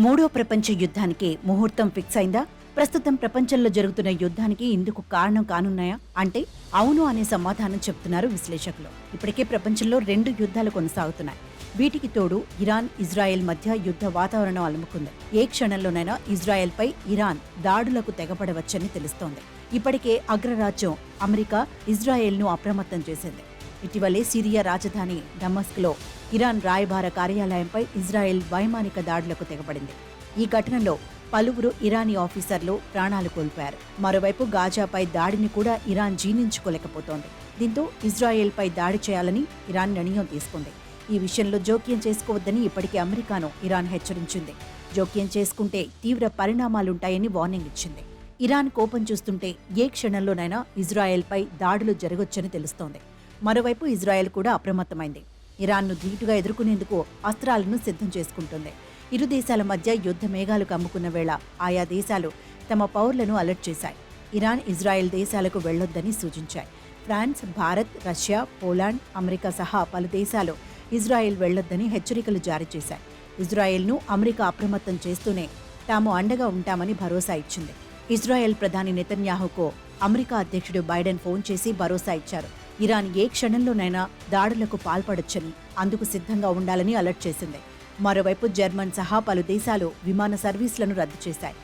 మూడో ప్రపంచ యుద్ధానికి ముహూర్తం ఫిక్స్ అయిందా? ప్రస్తుతం ప్రపంచంలో జరుగుతున్న యుద్ధానికి ఇందుకు కారణం కానున్నాయా అంటే అవును అనే సమాధానం చెప్తున్నారు విశ్లేషకులు. ఇప్పటికే ప్రపంచంలో 2 యుద్ధాలు కొనసాగుతున్నాయి. వీటికి తోడు ఇరాన్, ఇజ్రాయెల్ మధ్య యుద్ధ వాతావరణం అలుముకుంది. ఏ క్షణంలోనైనా ఇజ్రాయెల్పై ఇరాన్ దాడులకు తెగపడవచ్చని తెలుస్తోంది. ఇప్పటికే అగ్రరాజ్యం అమెరికా ఇజ్రాయెల్ను అప్రమత్తం చేసింది. ఇటీవలే సిరియా రాజధాని డమస్క్లో ఇరాన్ రాయబార కార్యాలయంపై ఇజ్రాయెల్ వైమానిక దాడులకు తెగబడింది. ఈ ఘటనలో పలువురు ఇరానీ ఆఫీసర్లు ప్రాణాలు కోల్పోయారు. మరోవైపు గాజాపై దాడిని కూడా ఇరాన్ జీర్ణించుకోలేకపోతోంది. దీంతో ఇజ్రాయెల్పై దాడి చేయాలని ఇరాన్ నిర్ణయం తీసుకుంది. ఈ విషయంలో జోక్యం చేసుకోవద్దని ఇప్పటికే అమెరికాను ఇరాన్ హెచ్చరించింది. జోక్యం చేసుకుంటే తీవ్ర పరిణామాలుంటాయని వార్నింగ్ ఇచ్చింది. ఇరాన్ కోపం చూస్తుంటే ఏ క్షణంలోనైనా ఇజ్రాయెల్పై దాడులు జరగొచ్చని తెలుస్తోంది. మరోవైపు ఇజ్రాయెల్ కూడా అప్రమత్తమైంది. ఇరాన్ను ధీటుగా ఎదుర్కొనేందుకు అస్త్రాలను సిద్ధం చేసుకుంటుంది. ఇరు దేశాల మధ్య యుద్ధ మేఘాలు కమ్ముకున్న వేళ ఆయా దేశాలు తమ పౌరులను అలర్ట్ చేశాయి. ఇరాన్, ఇజ్రాయెల్ దేశాలకు వెళ్లొద్దని సూచించాయి. France, Bharat, Russia, Poland, America సహా పలు దేశాలు ఇజ్రాయెల్ వెళ్లొద్దని హెచ్చరికలు జారీ చేశాయి. ఇజ్రాయెల్ను అమెరికా అప్రమత్తం చేస్తూనే తాము అండగా ఉంటామని భరోసా ఇచ్చింది. ఇజ్రాయెల్ ప్రధాని నెతన్యాహుకు అమెరికా అధ్యక్షుడు బైడెన్ ఫోన్ చేసి భరోసా ఇచ్చారు. ఇరాన్ ఏ క్షణంలోనైనా దాడులకు పాల్పడొచ్చని, అందుకు సిద్ధంగా ఉండాలని అలర్ట్ చేసింది. మరోవైపు జర్మన్ సహా పలు దేశాలు విమాన సర్వీసులను రద్దు చేశాయి.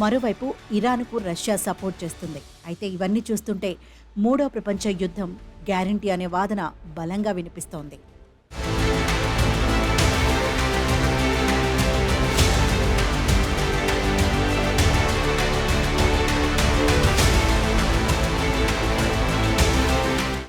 మరోవైపు ఇరాన్కు రష్యా సపోర్ట్ చేస్తుంది. అయితే ఇవన్నీ చూస్తుంటే మూడో ప్రపంచ యుద్ధం గ్యారంటీ అనే వాదన బలంగా వినిపిస్తోంది.